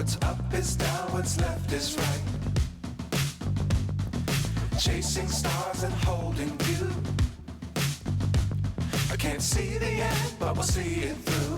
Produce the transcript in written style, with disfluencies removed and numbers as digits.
What's up is down, what's left is right. Chasing stars and holding you. I can't see the end, but we'll see it through.